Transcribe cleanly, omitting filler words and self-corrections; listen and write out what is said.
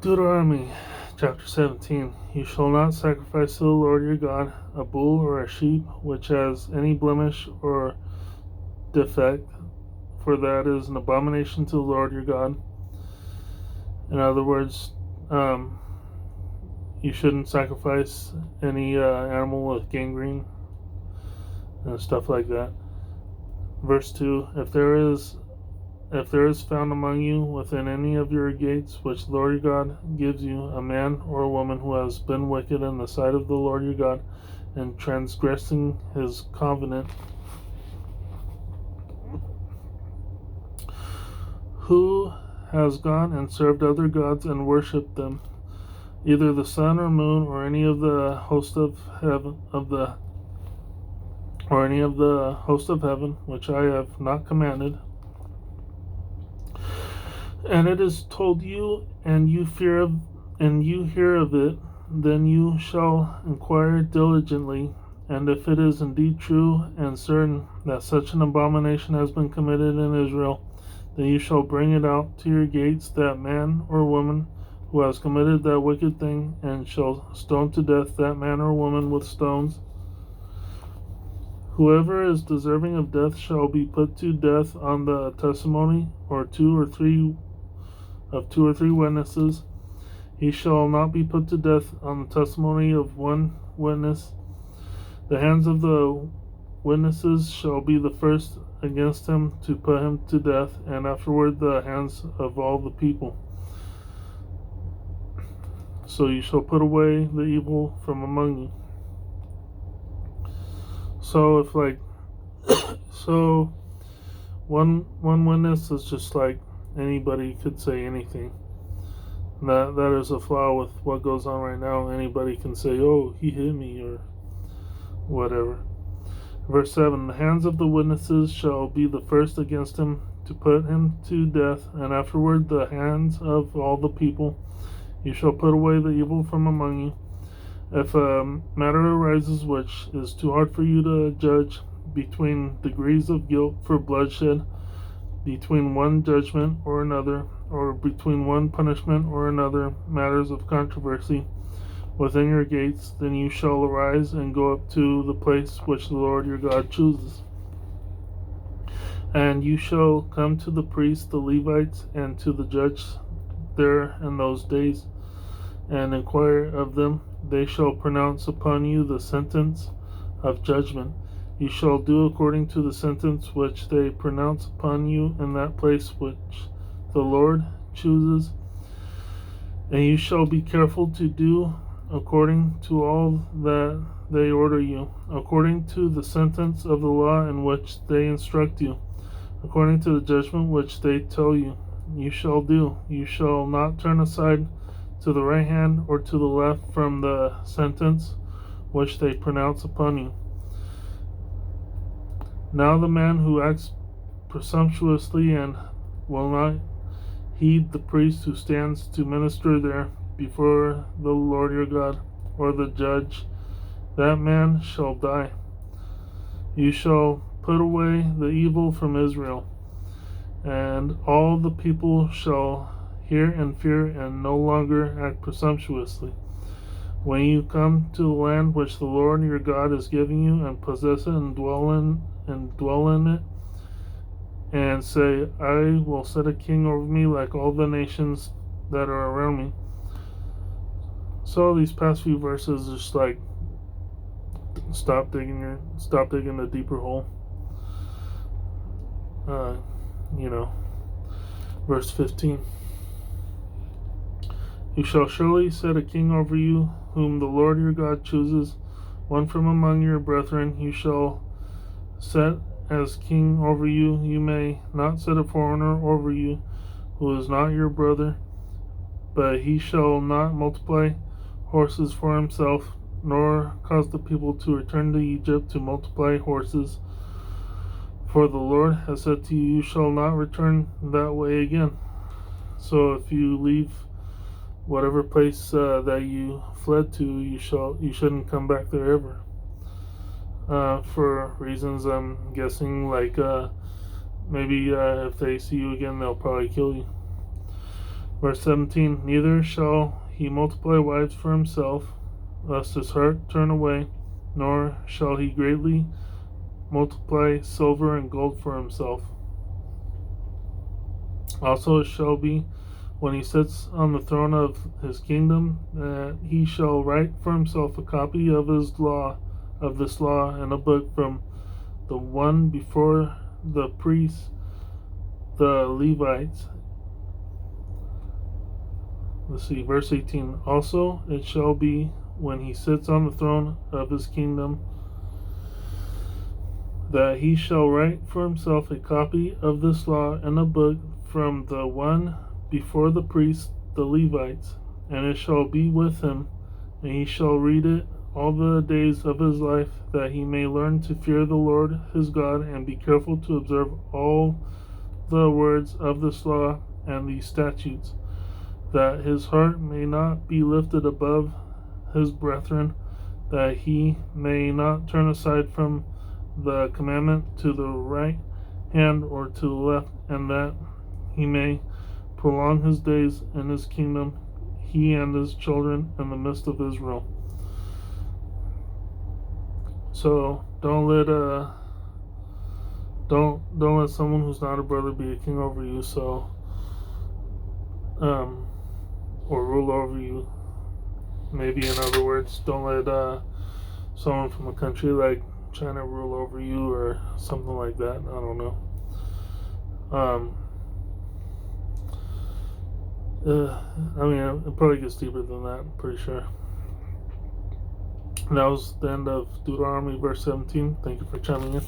Deuteronomy chapter 17. You shall not sacrifice to the Lord your God a bull or a sheep which has any blemish or defect, for that is an abomination to the Lord your God. In other words, you shouldn't sacrifice any animal with gangrene and stuff like that. Verse 2. If there is found among you within any of your gates which the Lord your God gives you a man or a woman who has been wicked in the sight of the Lord your God and transgressing his covenant, who has gone and served other gods and worshipped them, either the sun or moon or any of the host of heaven which I have not commanded, and it is told you, and you hear of it, then you shall inquire diligently, and if it is indeed true and certain that such an abomination has been committed in Israel, then you shall bring it out to your gates, that man or woman who has committed that wicked thing, and shall stone to death that man or woman with stones. Whoever is deserving of death shall be put to death on the testimony of two or three witnesses. He shall not be put to death on the testimony of one witness. The hands of the witnesses shall be the first against him to put him to death, and afterward the hands of all the people. So you shall put away the evil from among you. So if one witness is just like anybody could say anything. That is a flaw with what goes on right now. Anybody can say, "Oh, he hit me," or whatever. Verse 7. The hands of the witnesses shall be the first against him to put him to death, and afterward the hands of all the people. You shall put away the evil from among you. If a matter arises which is too hard for you to judge, between degrees of guilt for bloodshed, between one judgment or another, or between one punishment or another, matters of controversy within your gates, then you shall arise and go up to the place which the Lord your God chooses. And you shall come to the priests, the Levites, and to the judge there in those days, and inquire of them. They shall pronounce upon you the sentence of judgment. You shall do according to the sentence which they pronounce upon you in that place which the Lord chooses. And you shall be careful to do according to all that they order you, according to the sentence of the law in which they instruct you, according to the judgment which they tell you. You shall do. You shall not turn aside to the right hand or to the left from the sentence which they pronounce upon you. Now the man who acts presumptuously and will not heed the priest who stands to minister there before the Lord your God, or the judge, that man shall die. You shall put away the evil from Israel, and all the people shall hear and fear, and no longer act presumptuously. When you come to the land which the Lord your God is giving you, and possess it and dwell in it, and say, I will set a king over me like all the nations that are around me. So these past few verses are just like, stop digging a deeper hole. Verse 15. You shall surely set a king over you, whom the Lord your God chooses, one from among your brethren. You shall set as king over you. You may not set a foreigner over you, who is not your brother, but he shall not multiply horses for himself, nor cause the people to return to Egypt to multiply horses. For the Lord has said to you, you shall not return that way again. So if you leave whatever place that you fled to, you shouldn't come back there ever. For reasons I'm guessing, like maybe if they see you again, they'll probably kill you. Verse 17, neither shall he multiply wives for himself, lest his heart turn away, nor shall he greatly multiply silver and gold for himself. Also it shall be, when he sits on the throne of his kingdom, that he shall write for himself a copy of this law, and a book from the one before the priests, the Levites. Let's see, verse 18. Also it shall be, when he sits on the throne of his kingdom, that he shall write for himself a copy of this law and a book from the one before the priests, the Levites, and it shall be with him, and he shall read it all the days of his life, that he may learn to fear the Lord his God, and be careful to observe all the words of this law and these statutes, that his heart may not be lifted above his brethren, that he may not turn aside from the commandment to the right hand or to the left, and that he may prolong his days in his kingdom, he and his children in the midst of Israel. So don't let someone who's not a brother be a king over you, or rule over you. Maybe in other words, don't let someone from a country like China rule over you or something like that. I don't know. I mean, it probably gets deeper than that, I'm pretty sure. And that was the end of Deuteronomy verse 17. Thank you for chiming in.